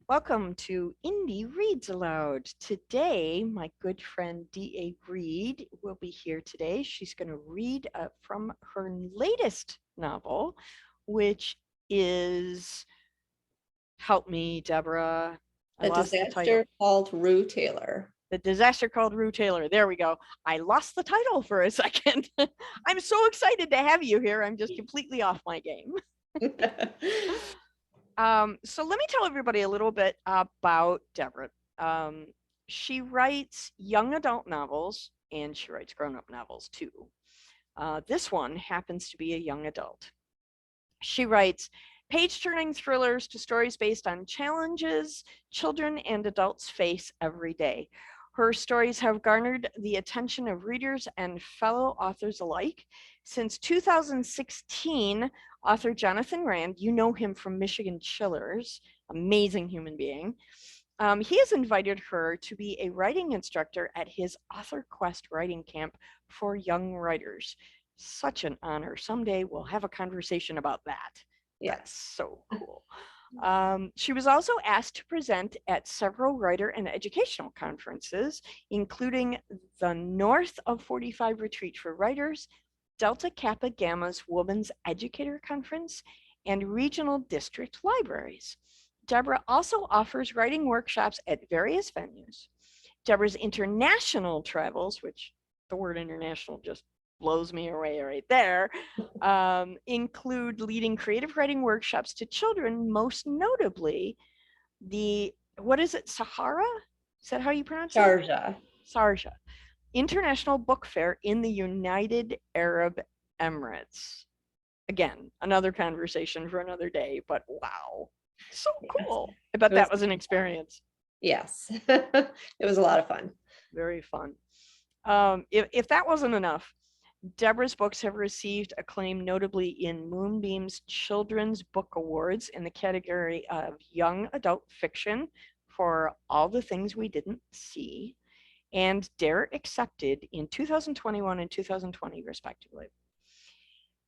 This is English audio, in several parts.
Welcome to Indie Reads Aloud. Today, my good friend D.A. Reed will be here today. She's going to read from her latest novel, which is, help me, Deborah. I A lost the title. Disaster Called Rue Taylor. The Disaster Called Rue Taylor. There we go. I lost the title for a second. I'm so excited to have you here. I'm just completely off my game. So let me tell everybody a little bit about Deborah. She writes young adult novels and she writes grown-up novels too. This one happens to be a young adult. She writes page-turning thrillers to stories based on challenges children and adults face every day. Her stories have garnered the attention of readers and fellow authors alike. Since 2016, author Johnathan Rand, you know him from Michigan Chillers, amazing human being, he has invited her to be a writing instructor at his Author Quest writing camp for young writers. Such an honor. Someday we'll have a conversation about that. Yeah. That's so cool. She was also asked to present at several writer and educational conferences, including the North of 45 Retreat for Writers, Delta Kappa Gamma's Women's Educator Conference, and regional district libraries. Deborah also offers writing workshops at various venues. Deborah's international travels, which the word international just blows me away right there, include leading creative writing workshops to children, most notably the, what is it, Sahara? Is that how you pronounce it? Sharjah International Book Fair in the United Arab Emirates. Again, another conversation for another day, but wow, so cool. I bet that was an experience. Yes, it was a lot of fun. Very fun. If that wasn't enough, Deborah's books have received acclaim, notably in Moonbeam's Children's Book Awards in the category of young adult fiction for All the Things We Didn't See, and Dare Accepted in 2021 and 2020, respectively.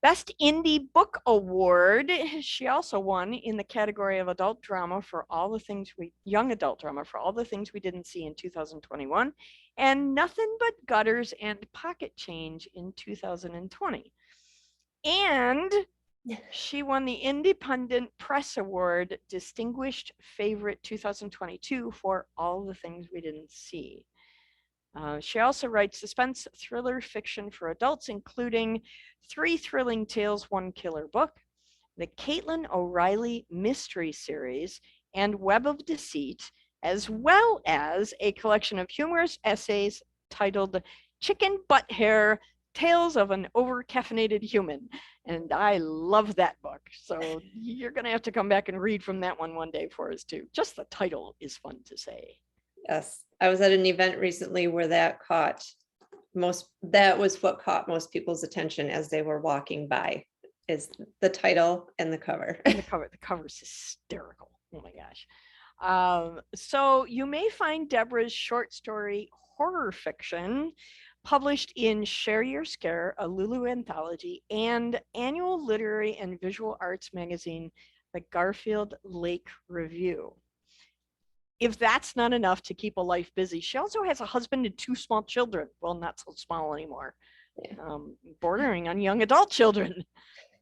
Best Indie Book Award, she also won in the category of adult drama for all the things young adult drama for All the Things We Didn't See in 2021, and Nothing But Gutters and Pocket Change in 2020. And she won the Independent Press Award Distinguished Favorite 2022 for All the Things We Didn't See. She also writes suspense thriller fiction for adults, including 3 Thrilling Tales, 1 Killer Book, the Caitlin O'Reilly Mystery Series, and Web of Deceit, as well as a collection of humorous essays titled Chicken Butt Hair, Tales of an Over-Caffeinated Human. And I love that book. So you're going to have to come back and read from that one day for us too. Just the title is fun to say. Yes, I was at an event recently where that was what caught most people's attention as they were walking by, is the title and the cover. And the cover is hysterical. Oh my gosh. So you may find Deborah's short story horror fiction published in Share Your Scare, a Lulu anthology, and annual literary and visual arts magazine, the Garfield Lake Review. If that's not enough to keep a life busy, she also has a husband and 2 small children. Well, not so small anymore. Yeah. Bordering on young adult children.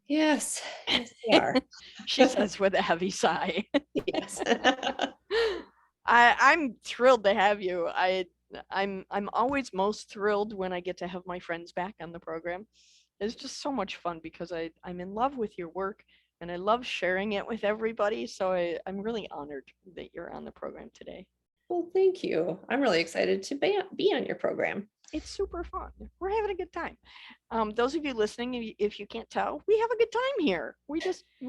Yes, they are. She says with a heavy sigh. Yes. I'm thrilled to have you. I'm always most thrilled when I get to have my friends back on the program. It's just so much fun because I'm in love with your work and I love sharing it with everybody. So I'm really honored that you're on the program today. Well, thank you. I'm really excited to be on your program. It's super fun. We're having a good time. Those of you listening, if you can't tell, we have a good time here. We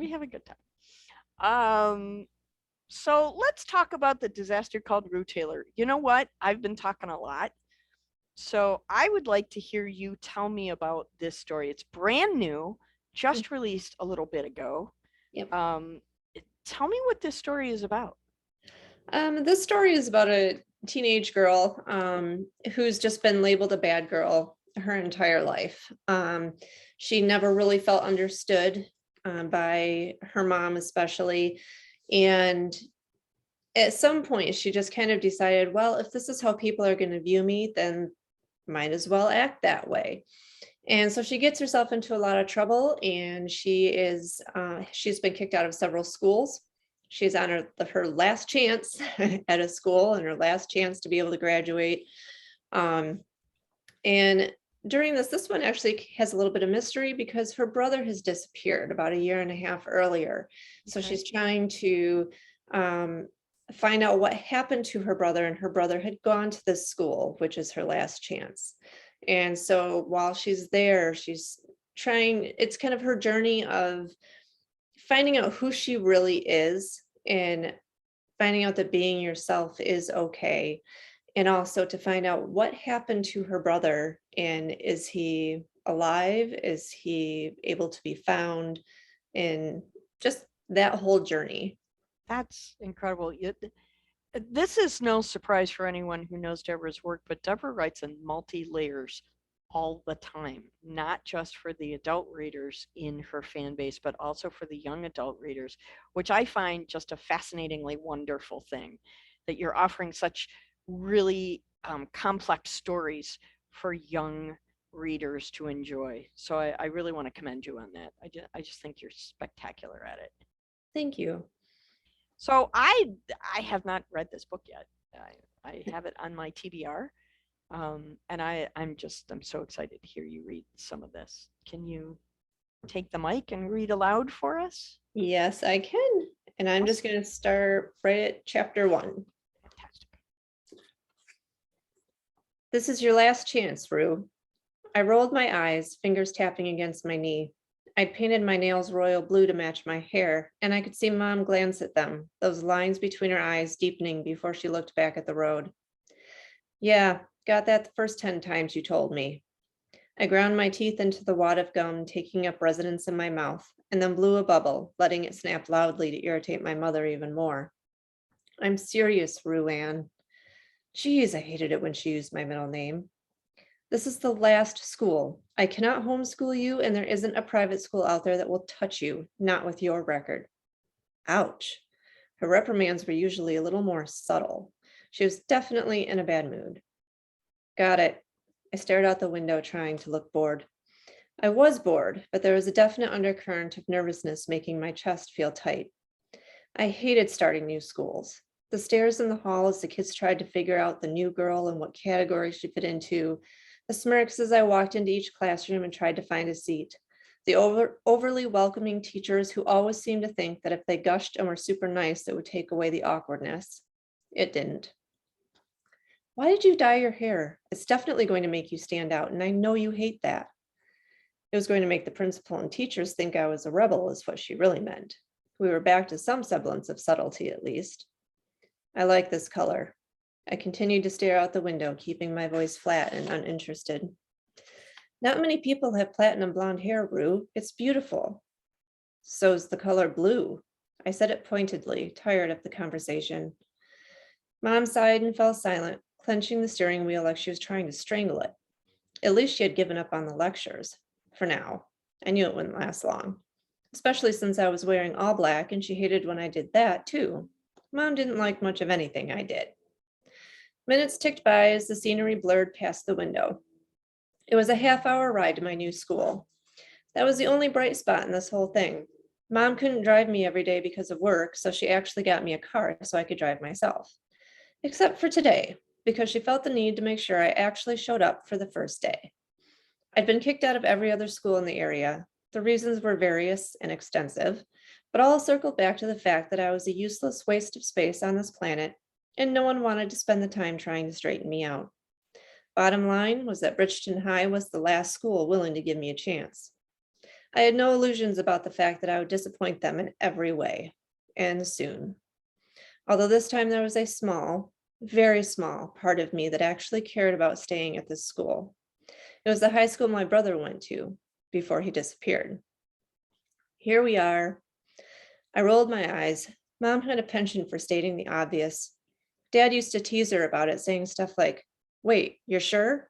have a good time. So let's talk about the Disaster Called Rue Taylor. You know what? I've been talking a lot. So I would like to hear you tell me about this story. It's brand new, just released a little bit ago. Yep. Tell me what this story is about. This story is about a teenage girl who's just been labeled a bad girl her entire life. She never really felt understood by her mom especially, and at some point, she just kind of decided, well, if this is how people are going to view me, then might as well act that way. And so she gets herself into a lot of trouble, and she's been kicked out of several schools. She's on her last chance at a school and her last chance to be able to graduate. And during this one actually has a little bit of mystery because her brother has disappeared about a year and a half earlier. So Okay. she's trying to find out what happened to her brother, and her brother had gone to this school, which is her last chance. And so while she's there, she's trying, it's kind of her journey of finding out who she really is and finding out that being yourself is okay. And also to find out what happened to her brother, and is he alive? Is he able to be found? And just that whole journey. That's incredible. This is no surprise for anyone who knows Deborah's work, but Deborah writes in multi-layers all the time, not just for the adult readers in her fan base, but also for the young adult readers, which I find just a fascinatingly wonderful thing, that you're offering such really complex stories for young readers to enjoy. So I really want to commend you on that. I just think you're spectacular at it. Thank you. So I have not read this book yet. I have it on my TBR, and I'm so excited to hear you read some of this. Can you take the mic and read aloud for us? Yes, I can. And I'm just going to start right at chapter 1. Fantastic. This is your last chance, Rue. I rolled my eyes, fingers tapping against my knee. I'd painted my nails royal blue to match my hair, and I could see Mom glance at them, those lines between her eyes deepening before she looked back at the road. Yeah, got that the first 10 times you told me. I ground my teeth into the wad of gum, taking up residence in my mouth, and then blew a bubble, letting it snap loudly to irritate my mother even more. I'm serious, Rue-Ann. Geez, I hated it when she used my middle name. This is the last school. I cannot homeschool you, and there isn't a private school out there that will touch you, not with your record. Ouch. Her reprimands were usually a little more subtle. She was definitely in a bad mood. Got it. I stared out the window, trying to look bored. I was bored, but there was a definite undercurrent of nervousness making my chest feel tight. I hated starting new schools. The stares in the hall as the kids tried to figure out the new girl and what category she fit into, the smirks as I walked into each classroom and tried to find a seat, the overly welcoming teachers who always seemed to think that if they gushed and were super nice, it would take away the awkwardness. It didn't. Why did you dye your hair? It's definitely going to make you stand out, and I know you hate that. It was going to make the principal and teachers think I was a rebel, is what she really meant. We were back to some semblance of subtlety, at least. I like this color. I continued to stare out the window, keeping my voice flat and uninterested. Not many people have platinum blonde hair, Rue. It's beautiful. So's the color blue. I said it pointedly, tired of the conversation. Mom sighed and fell silent, clenching the steering wheel like she was trying to strangle it. At least she had given up on the lectures. For now. I knew it wouldn't last long. Especially since I was wearing all black and she hated when I did that, too. Mom didn't like much of anything I did. Minutes ticked by as the scenery blurred past the window. It was a half-hour ride to my new school. That was the only bright spot in this whole thing. Mom couldn't drive me every day because of work, so she actually got me a car so I could drive myself. Except for today, because she felt the need to make sure I actually showed up for the first day. I'd been kicked out of every other school in the area. The reasons were various and extensive, but all circled back to the fact that I was a useless waste of space on this planet, and no one wanted to spend the time trying to straighten me out. Bottom line was that Bridgeton High was the last school willing to give me a chance. I had no illusions about the fact that I would disappoint them in every way, and soon. Although this time there was a small, very small part of me that actually cared about staying at this school. It was the high school my brother went to before he disappeared. Here we are. I rolled my eyes. Mom had a penchant for stating the obvious. Dad used to tease her about it, saying stuff like, "Wait, you're sure?"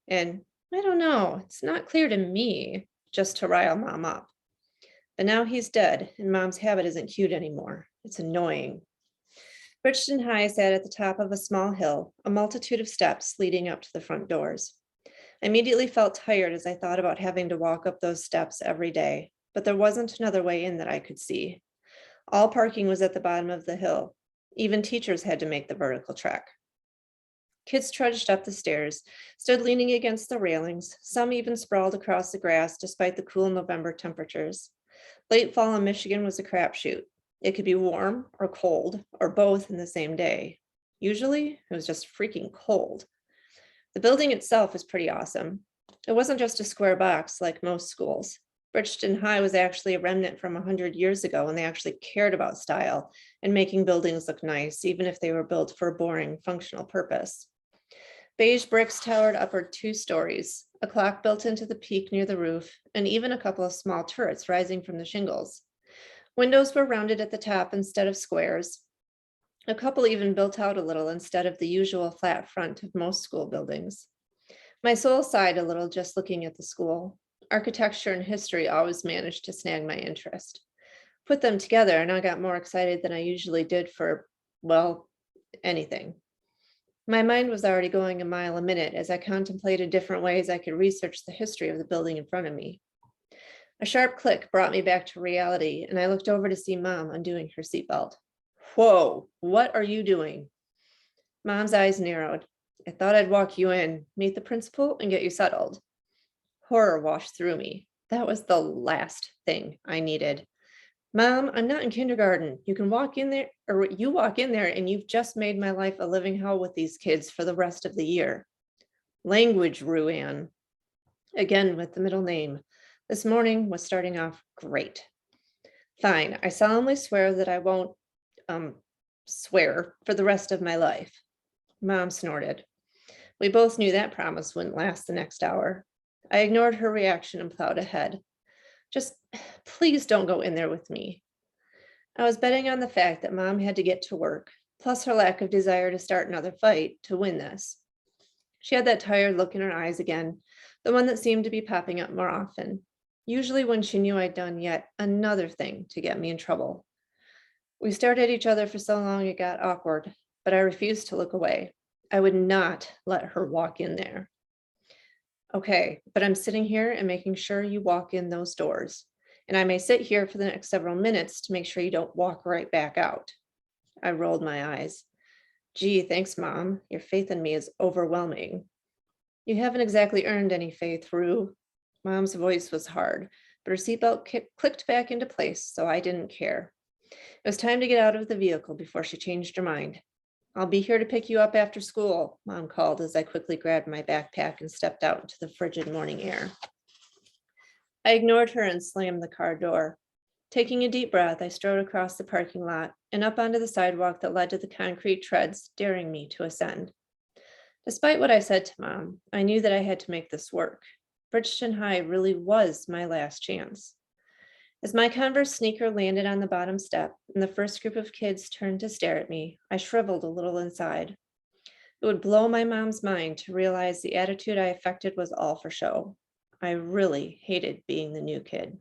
And "I don't know, it's not clear to me," just to rile Mom up. But now he's dead, and Mom's habit isn't cute anymore. It's annoying. Bridgeton High sat at the top of a small hill, a multitude of steps leading up to the front doors. I immediately felt tired as I thought about having to walk up those steps every day, but there wasn't another way in that I could see. All parking was at the bottom of the hill. Even teachers had to make the vertical trek. Kids trudged up the stairs, stood leaning against the railings, some even sprawled across the grass despite the cool November temperatures. Late fall in Michigan was a crapshoot. It could be warm or cold or both in the same day. Usually, it was just freaking cold. The building itself was pretty awesome. It wasn't just a square box like most schools. Bridgeton High was actually a remnant from 100 years ago, and they actually cared about style and making buildings look nice, even if they were built for a boring functional purpose. Beige bricks towered upward 2 stories, a clock built into the peak near the roof, and even a couple of small turrets rising from the shingles. Windows were rounded at the top instead of squares. A couple even built out a little instead of the usual flat front of most school buildings. My soul sighed a little just looking at the school. Architecture and history always managed to snag my interest. Put them together and I got more excited than I usually did for, well, anything. My mind was already going a mile a minute as I contemplated different ways I could research the history of the building in front of me. A sharp click brought me back to reality, and I looked over to see Mom undoing her seatbelt. Whoa, what are you doing? Mom's eyes narrowed. I thought I'd walk you in, meet the principal, and get you settled. Horror washed through me. That was the last thing I needed. Mom, I'm not in kindergarten. You walk in there and you've just made my life a living hell with these kids for the rest of the year. Language, Ruanne. Again with the middle name. This morning was starting off great. Fine, I solemnly swear that I won't swear for the rest of my life. Mom snorted. We both knew that promise wouldn't last the next hour. I ignored her reaction and plowed ahead. Just please don't go in there with me. I was betting on the fact that Mom had to get to work, plus her lack of desire to start another fight to win this. She had that tired look in her eyes again, the one that seemed to be popping up more often, usually when she knew I'd done yet another thing to get me in trouble. We stared at each other for so long it got awkward, but I refused to look away. I would not let her walk in there. Okay, but I'm sitting here and making sure you walk in those doors. And I may sit here for the next several minutes to make sure you don't walk right back out. I rolled my eyes. Gee, thanks, Mom. Your faith in me is overwhelming. You haven't exactly earned any faith, Rue. Mom's voice was hard, but her seatbelt clicked back into place, so I didn't care. It was time to get out of the vehicle before she changed her mind. I'll be here to pick you up after school, Mom called as I quickly grabbed my backpack and stepped out into the frigid morning air. I ignored her and slammed the car door. Taking a deep breath, I strode across the parking lot and up onto the sidewalk that led to the concrete treads, daring me to ascend. Despite what I said to Mom, I knew that I had to make this work. Bridgeton High really was my last chance. As my Converse sneaker landed on the bottom step and the first group of kids turned to stare at me, I shriveled a little inside. It would blow my mom's mind to realize the attitude I affected was all for show. I really hated being the new kid.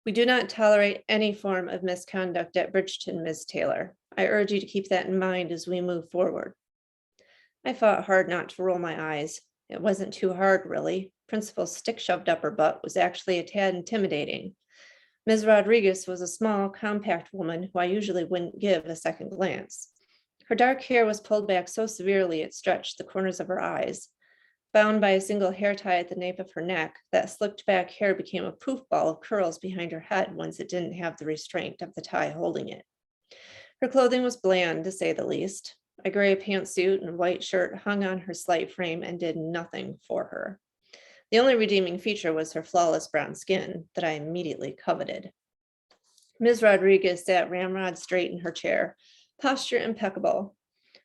We do not tolerate any form of misconduct at Bridgeton, Ms. Taylor. I urge you to keep that in mind as we move forward. I fought hard not to roll my eyes. It wasn't too hard, really. Principal's stick shoved up her butt was actually a tad intimidating. Ms. Rodriguez was a small, compact woman who I usually wouldn't give a second glance. Her dark hair was pulled back so severely it stretched the corners of her eyes. Bound by a single hair tie at the nape of her neck, that slicked back hair became a poof ball of curls behind her head once it didn't have the restraint of the tie holding it. Her clothing was bland, to say the least. A gray pantsuit and white shirt hung on her slight frame and did nothing for her. The only redeeming feature was her flawless brown skin that I immediately coveted. Ms. Rodriguez sat ramrod straight in her chair, posture impeccable.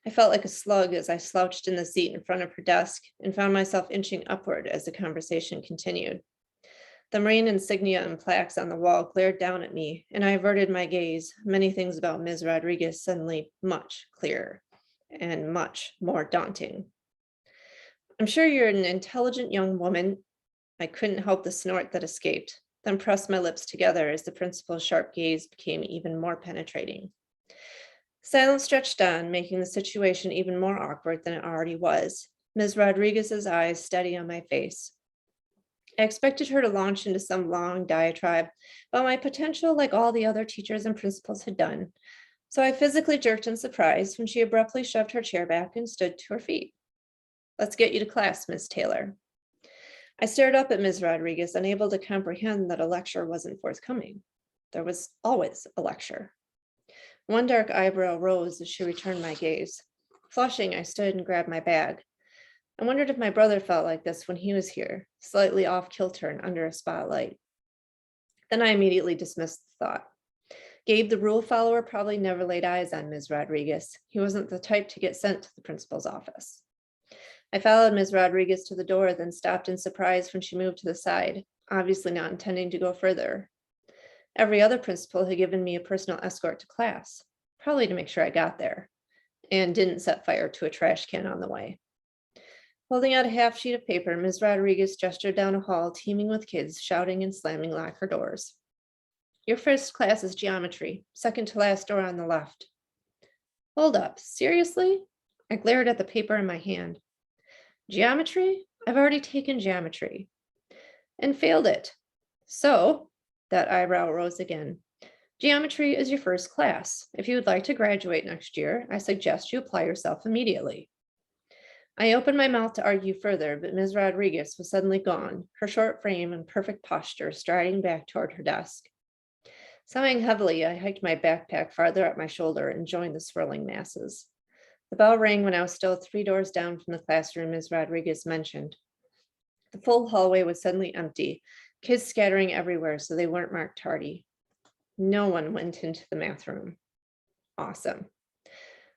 I felt like a slug as I slouched in the seat in front of her desk and found myself inching upward as the conversation continued. The Marine insignia and plaques on the wall glared down at me, and I averted my gaze, many things about Ms. Rodriguez suddenly much clearer and much more daunting. I'm sure you're an intelligent young woman. I couldn't help the snort that escaped, then pressed my lips together as the principal's sharp gaze became even more penetrating. Silence stretched on, making the situation even more awkward than it already was. Ms. Rodriguez's eyes steady on my face. I expected her to launch into some long diatribe about my potential, like all the other teachers and principals had done. So I physically jerked in surprise when she abruptly shoved her chair back and stood to her feet. "Let's get you to class, Miss Taylor." I stared up at Ms. Rodriguez, unable to comprehend that a lecture wasn't forthcoming. There was always a lecture. One dark eyebrow rose as she returned my gaze. Flushing, I stood and grabbed my bag. I wondered if my brother felt like this when he was here, slightly off kilter and under a spotlight. Then I immediately dismissed the thought. Gabe, the rule follower, probably never laid eyes on Ms. Rodriguez. He wasn't the type to get sent to the principal's office. I followed Ms. Rodriguez to the door, then stopped in surprise when she moved to the side, obviously not intending to go further. Every other principal had given me a personal escort to class, probably to make sure I got there, and didn't set fire to a trash can on the way. Holding out a half sheet of paper, Ms. Rodriguez gestured down a hall teeming with kids shouting and slamming locker doors. "Your first class is geometry, second to last door on the left." Hold up, seriously? I glared at the paper in my hand. Geometry? I've already taken geometry. And failed it. So, that eyebrow rose again. Geometry is your first class. If you would like to graduate next year, I suggest you apply yourself immediately. I opened my mouth to argue further, but Ms. Rodriguez was suddenly gone, her short frame and perfect posture striding back toward her desk. Sighing heavily, I hiked my backpack farther up my shoulder and joined the swirling masses. The bell rang when I was still 3 doors down from the classroom Ms. Rodriguez mentioned. The full hallway was suddenly empty, kids scattering everywhere so they weren't marked tardy. No one went into the math room. Awesome.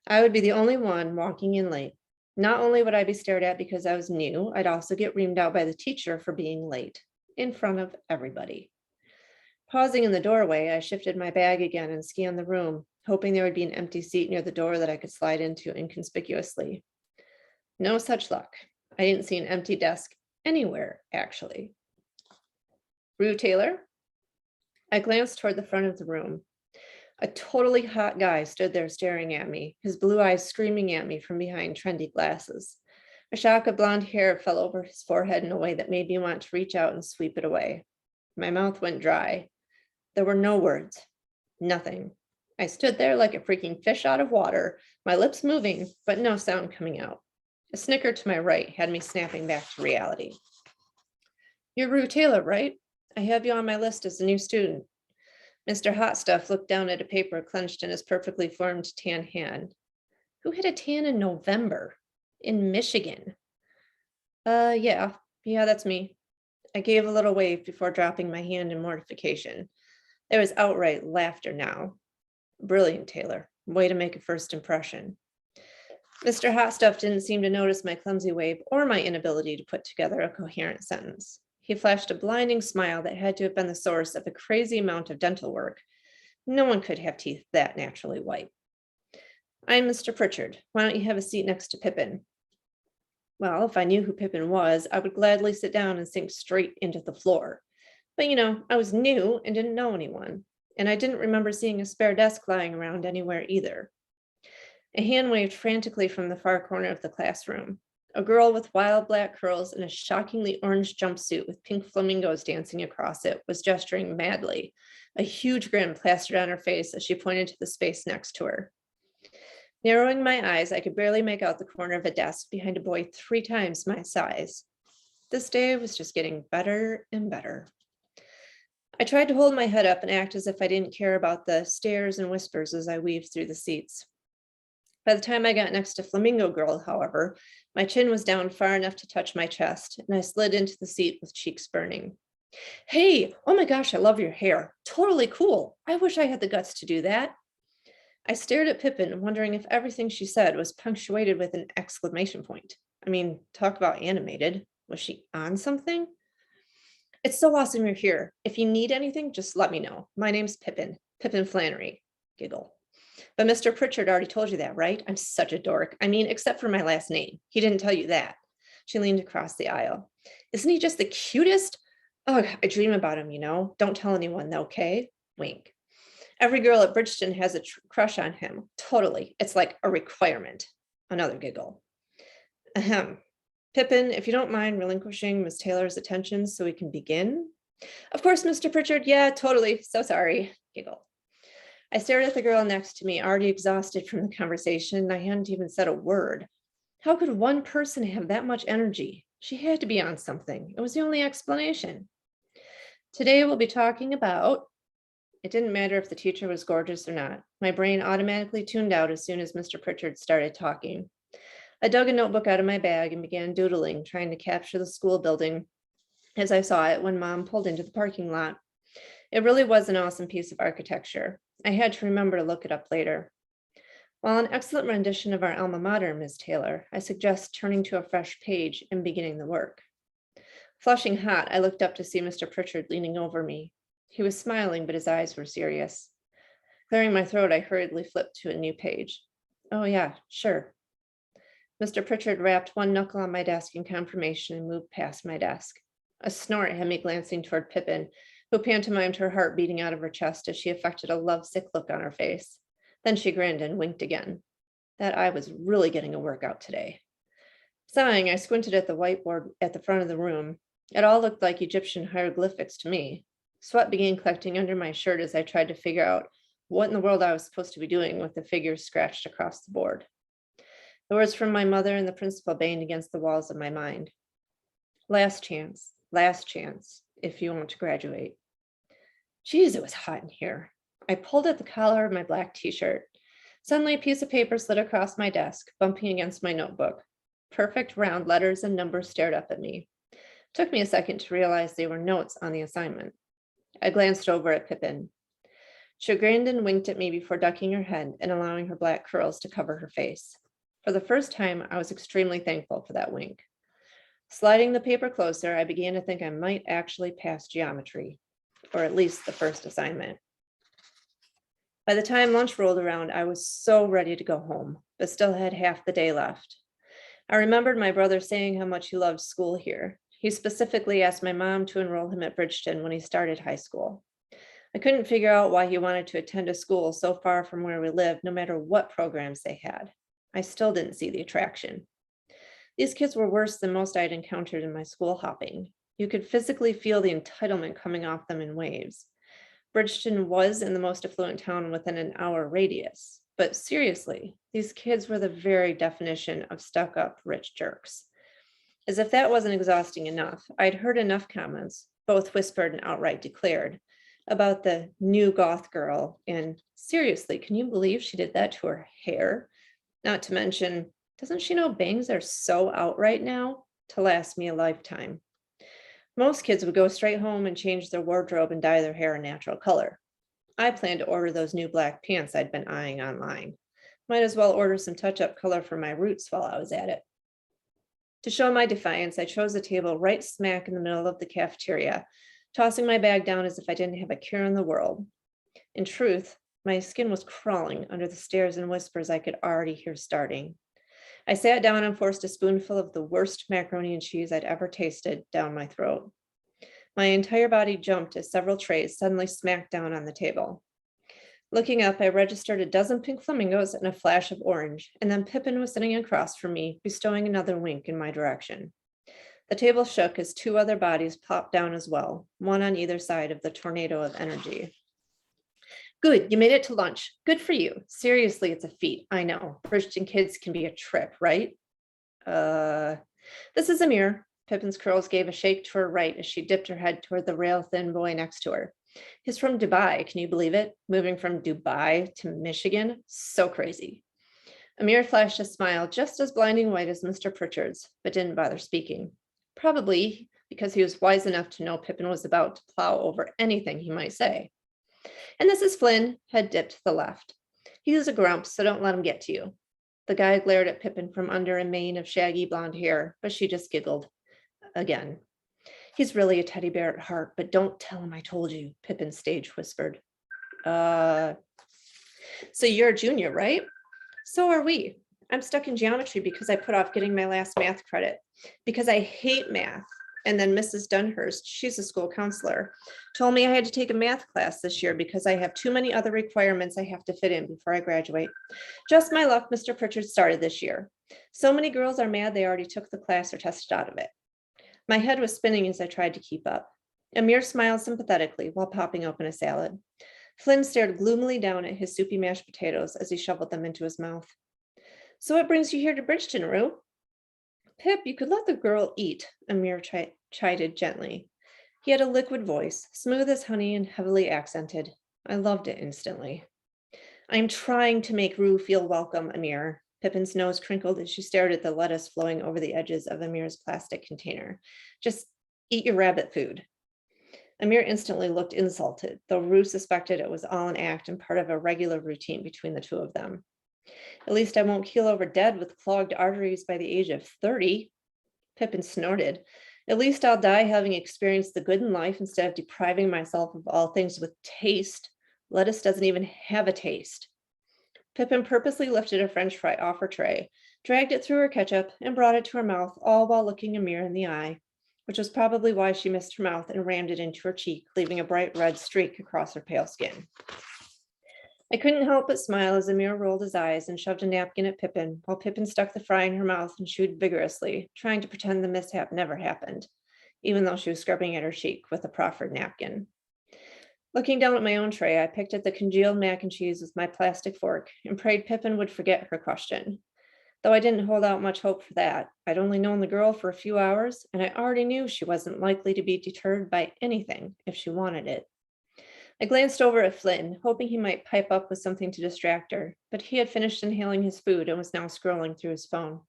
I would be the only one walking in late. Not only would I be stared at because I was new, I'd also get reamed out by the teacher for being late, in front of everybody. Pausing in the doorway, I shifted my bag again and scanned the room, hoping there would be an empty seat near the door that I could slide into inconspicuously. No such luck. I didn't see an empty desk anywhere, actually. "Rue Taylor?" I glanced toward the front of the room. A totally hot guy stood there staring at me, his blue eyes screaming at me from behind trendy glasses. A shock of blonde hair fell over his forehead in a way that made me want to reach out and sweep it away. My mouth went dry. There were no words. Nothing. I stood there like a freaking fish out of water, my lips moving, but no sound coming out. A snicker to my right had me snapping back to reality. "You're Rue Taylor, right? I have you on my list as a new student." Mr. Hot Stuff looked down at a paper clenched in his perfectly formed tan hand. Who had a tan in November? In Michigan? Yeah, that's me. I gave a little wave before dropping my hand in mortification. There was outright laughter now. "Brilliant, Taylor. Way to make a first impression." Mr. Hot Stuff didn't seem to notice my clumsy wave or my inability to put together a coherent sentence. He flashed a blinding smile that had to have been the source of a crazy amount of dental work. No one could have teeth that naturally white. "I'm Mr. Pritchard. Why don't you have a seat next to Pippin?" Well, if I knew who Pippin was, I would gladly sit down and sink straight into the floor. But I was new and didn't know anyone, and I didn't remember seeing a spare desk lying around anywhere either. A hand waved frantically from the far corner of the classroom. A girl with wild black curls and a shockingly orange jumpsuit with pink flamingos dancing across it was gesturing madly, a huge grin plastered on her face as she pointed to the space next to her. Narrowing my eyes, I could barely make out the corner of a desk behind a boy 3 times my size. This day was just getting better and better. I tried to hold my head up and act as if I didn't care about the stares and whispers as I weaved through the seats. By the time I got next to Flamingo Girl, however, my chin was down far enough to touch my chest, and I slid into the seat with cheeks burning. "Hey, oh my gosh, I love your hair. Totally cool. I wish I had the guts to do that." I stared at Pippin, wondering if everything she said was punctuated with an exclamation point. I mean, talk about animated. Was she on something? "It's so awesome you're here. If you need anything, just let me know. My name's Pippin. Pippin Flannery." Giggle. "But Mr. Pritchard already told you that, right? I'm such a dork. I mean, except for my last name. He didn't tell you that." She leaned across the aisle. "Isn't he just the cutest? Oh, I dream about him, Don't tell anyone, though, okay?" Wink. Every girl at Bridgeton has a crush on him. Totally. It's like a requirement. Another giggle. Ahem. Pippin, if you don't mind relinquishing Miss Taylor's attention so we can begin. Of course, Mr. Pritchard. Yeah, totally. So sorry. Giggle. I stared at the girl next to me, already exhausted from the conversation. I hadn't even said a word. How could one person have that much energy? She had to be on something. It was the only explanation. Today we'll be talking about... It didn't matter if the teacher was gorgeous or not. My brain automatically tuned out as soon as Mr. Pritchard started talking. I dug a notebook out of my bag and began doodling, trying to capture the school building as I saw it when Mom pulled into the parking lot. It really was an awesome piece of architecture. I had to remember to look it up later. While an excellent rendition of our alma mater, Ms. Taylor, I suggest turning to a fresh page and beginning the work. Flushing hot, I looked up to see Mr. Pritchard leaning over me. He was smiling, but his eyes were serious. Clearing my throat, I hurriedly flipped to a new page. Oh yeah, sure. Mr. Pritchard rapped one knuckle on my desk in confirmation and moved past my desk. A snort had me glancing toward Pippin, who pantomimed her heart beating out of her chest as she affected a lovesick look on her face. Then she grinned and winked again. That eye was really getting a workout today. Sighing, I squinted at the whiteboard at the front of the room. It all looked like Egyptian hieroglyphics to me. Sweat began collecting under my shirt as I tried to figure out what in the world I was supposed to be doing with the figures scratched across the board. The words from my mother and the principal banged against the walls of my mind. Last chance, if you want to graduate. Geez, it was hot in here. I pulled at the collar of my black t-shirt. Suddenly, a piece of paper slid across my desk, bumping against my notebook. Perfect round letters and numbers stared up at me. It took me a second to realize they were notes on the assignment. I glanced over at Pippin. She grinned and winked at me before ducking her head and allowing her black curls to cover her face. For the first time, I was extremely thankful for that wink. Sliding the paper closer, I began to think I might actually pass geometry, or at least the first assignment. By the time lunch rolled around, I was so ready to go home, but still had half the day left. I remembered my brother saying how much he loved school here. He specifically asked my mom to enroll him at Bridgeton when he started high school. I couldn't figure out why he wanted to attend a school so far from where we lived, no matter what programs they had. I still didn't see the attraction. These kids were worse than most I'd encountered in my school hopping. You could physically feel the entitlement coming off them in waves. Bridgeton was in the most affluent town within an hour radius. But seriously, these kids were the very definition of stuck-up rich jerks. As if that wasn't exhausting enough, I'd heard enough comments, both whispered and outright declared, about the new goth girl, and seriously, can you believe she did that to her hair? Not to mention, doesn't she know bangs are so out right now to last me a lifetime? Most kids would go straight home and change their wardrobe and dye their hair a natural color. I planned to order those new black pants I'd been eyeing online. Might as well order some touch-up color for my roots while I was at it. To show my defiance, I chose a table right smack in the middle of the cafeteria, tossing my bag down as if I didn't have a care in the world. In truth, my skin was crawling under the stares and whispers I could already hear starting. I sat down and forced a spoonful of the worst macaroni and cheese I'd ever tasted down my throat. My entire body jumped as several trays suddenly smacked down on the table. Looking up, I registered a dozen pink flamingos and a flash of orange, and then Pippin was sitting across from me, bestowing another wink in my direction. The table shook as two other bodies plopped down as well, one on either side of the tornado of energy. Good, you made it to lunch. Good for you. Seriously, it's a feat. I know. Bridgeton kids can be a trip, right? This is Amir. Pippin's curls gave a shake to her right as she dipped her head toward the rail-thin boy next to her. He's from Dubai. Can you believe it? Moving from Dubai to Michigan? So crazy. Amir flashed a smile just as blinding white as Mr. Pritchard's, but didn't bother speaking. Probably because he was wise enough to know Pippin was about to plow over anything he might say. And this is Flynn, head dipped to the left. He's a grump, so don't let him get to you. The guy glared at Pippin from under a mane of shaggy blonde hair, but she just giggled. Again. He's really a teddy bear at heart, but don't tell him I told you, Pippin stage whispered. So you're a junior, right? So are we. I'm stuck in geometry because I put off getting my last math credit. Because I hate math. And then Mrs. Dunhurst, she's a school counselor, told me I had to take a math class this year because I have too many other requirements I have to fit in before I graduate. Just my luck, Mr. Pritchard started this year. So many girls are mad they already took the class or tested out of it. My head was spinning as I tried to keep up. Amir smiled sympathetically while popping open a salad. Flynn stared gloomily down at his soupy mashed potatoes as he shoveled them into his mouth. So what brings you here to Bridgeton, Rue? Pip, you could let the girl eat, Amir chided gently. He had a liquid voice, smooth as honey and heavily accented. I loved it instantly. I'm trying to make Rue feel welcome, Amir. Pippin's nose crinkled as she stared at the lettuce flowing over the edges of Amir's plastic container. Just eat your rabbit food. Amir instantly looked insulted, though Rue suspected it was all an act and part of a regular routine between the two of them. At least I won't keel over dead with clogged arteries by the age of 30. Pippin snorted. At least I'll die having experienced the good in life instead of depriving myself of all things with taste. Lettuce doesn't even have a taste. Pippin purposely lifted a French fry off her tray, dragged it through her ketchup, and brought it to her mouth, all while looking Amir in the eye, which was probably why she missed her mouth and rammed it into her cheek, leaving a bright red streak across her pale skin. I couldn't help but smile as Amir rolled his eyes and shoved a napkin at Pippin, while Pippin stuck the fry in her mouth and chewed vigorously, trying to pretend the mishap never happened, even though she was scrubbing at her cheek with a proffered napkin. Looking down at my own tray, I picked at the congealed mac and cheese with my plastic fork and prayed Pippin would forget her question. Though I didn't hold out much hope for that, I'd only known the girl for a few hours, and I already knew she wasn't likely to be deterred by anything if she wanted it. I glanced over at Flynn, hoping he might pipe up with something to distract her, but he had finished inhaling his food and was now scrolling through his phone.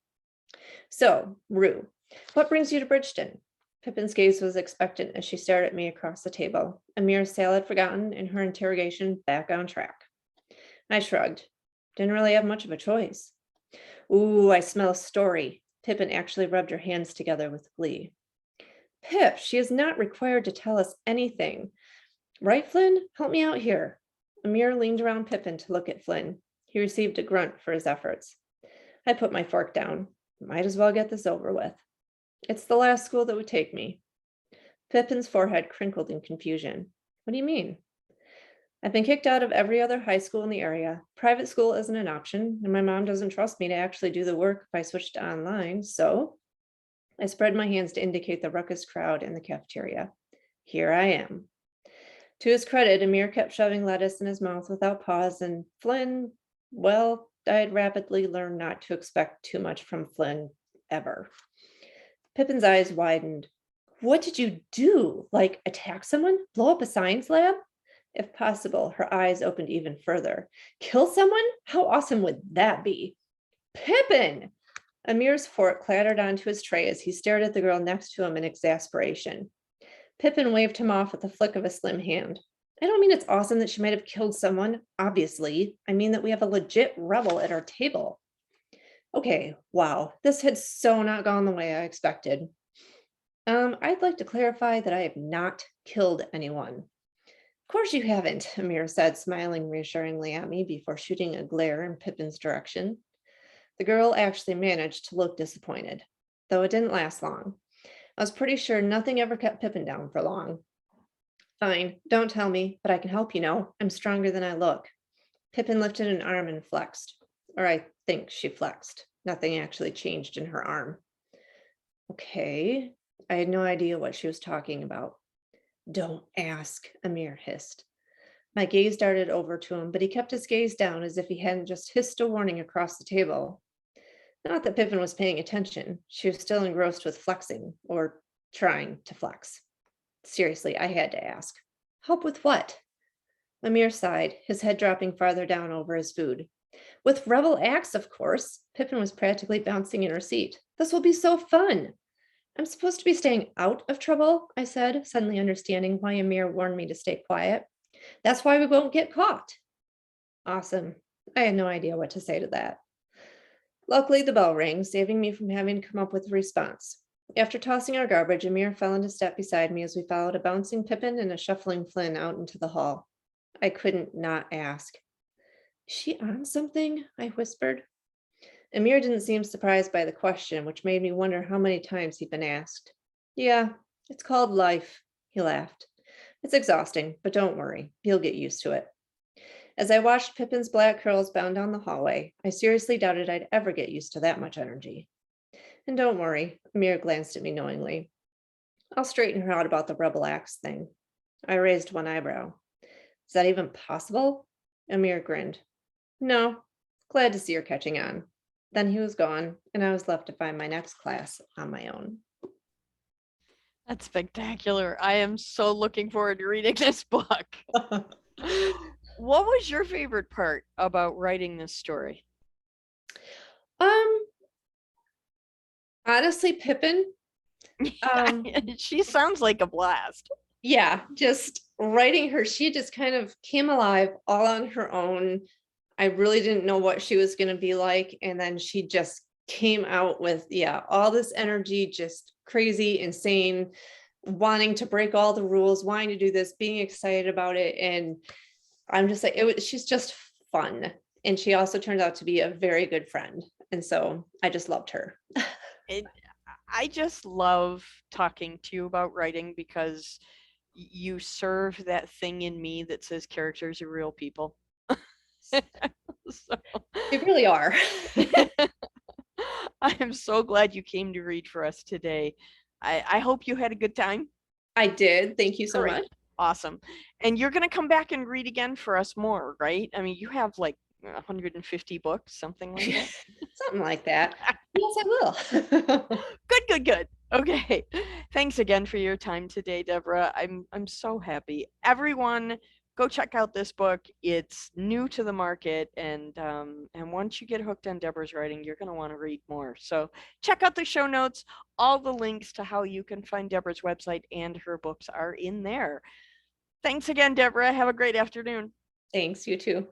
So, Rue, what brings you to Bridgeton? Pippin's gaze was expectant as she stared at me across the table, Amir's salad forgotten and her interrogation back on track. I shrugged. Didn't really have much of a choice. Ooh, I smell a story. Pippin actually rubbed her hands together with glee. Pip, she is not required to tell us anything. Right, Flynn? Help me out here. Amir leaned around Pippin to look at Flynn. He received a grunt for his efforts. I put my fork down. Might as well get this over with. It's the last school that would take me. Pippin's forehead crinkled in confusion. What do you mean? I've been kicked out of every other high school in the area. Private school isn't an option, and my mom doesn't trust me to actually do the work if I switch to online, so I spread my hands to indicate the ruckus crowd in the cafeteria. Here I am. To his credit, Amir kept shoving lettuce in his mouth without pause, and Flynn, well, I had rapidly learned not to expect too much from Flynn, ever. Pippin's eyes widened. What did you do? Like attack someone? Blow up a science lab? If possible, her eyes opened even further. Kill someone? How awesome would that be? Pippin! Amir's fork clattered onto his tray as he stared at the girl next to him in exasperation. Pippin waved him off with a flick of a slim hand. I don't mean it's awesome that she might have killed someone, obviously. I mean that we have a legit rebel at our table. Okay, wow, this had so not gone the way I expected. I'd like to clarify that I have not killed anyone. Of course you haven't, Amir said, smiling reassuringly at me before shooting a glare in Pippin's direction. The girl actually managed to look disappointed, though it didn't last long. I was pretty sure nothing ever kept Pippin down for long. Fine, don't tell me, but I can help, you know. I'm stronger than I look. Pippin lifted an arm and flexed. Or I think she flexed. Nothing actually changed in her arm. Okay. I had no idea what she was talking about. Don't ask, Amir hissed. My gaze darted over to him, but he kept his gaze down as if he hadn't just hissed a warning across the table. Not that Pippin was paying attention. She was still engrossed with flexing, or trying to flex. Seriously, I had to ask. Help with what? Amir sighed, his head dropping farther down over his food. With rebel acts, of course. Pippin was practically bouncing in her seat. This will be so fun. I'm supposed to be staying out of trouble, I said, suddenly understanding why Amir warned me to stay quiet. That's why we won't get caught. Awesome. I had no idea what to say to that. Luckily, the bell rang, saving me from having to come up with a response. After tossing our garbage, Amir fell into step beside me as we followed a bouncing Pippin and a shuffling Flynn out into the hall. I couldn't not ask. Is she on something? I whispered. Amir didn't seem surprised by the question, which made me wonder how many times he'd been asked. Yeah, It's called life, he laughed. It's exhausting, but don't worry, you'll get used to it. As I watched Pippin's black curls bound down the hallway, I seriously doubted I'd ever get used to that much energy. And don't worry, Amir glanced at me knowingly. I'll straighten her out about the rebel axe thing. I raised one eyebrow. Is that even possible? Amir grinned. No, glad to see her catching on. Then he was gone, and I was left to find my next class on my own. That's spectacular. I am so looking forward to reading this book. What was your favorite part about writing this story? Honestly, Pippin. She sounds like a blast. Yeah, just writing her, she just kind of came alive all on her own. I really didn't know what she was going to be like. And then she just came out with, all this energy, just crazy, insane, wanting to break all the rules, wanting to do this, being excited about it. And I'm just like, she's just fun. And she also turned out to be a very good friend. And so I just loved her. I just love talking to you about writing because you serve that thing in me that says characters are real people. So, they really are. I am so glad you came to read for us today. I hope you had a good time. I did. Thank you so Great. much. Awesome. And you're going to come back and read again for us more, right? I mean, you have like 150 books, something like that. Something like that. Yes, I will. Good. Okay. Thanks again for your time today, Deborah. I'm so happy. Everyone, go check out this book. It's new to the market, and once you get hooked on Deborah's writing, you're going to want to read more. So check out the show notes. All the links to how you can find Deborah's website and her books are in there. Thanks again, Deborah. Have a great afternoon. Thanks, you too.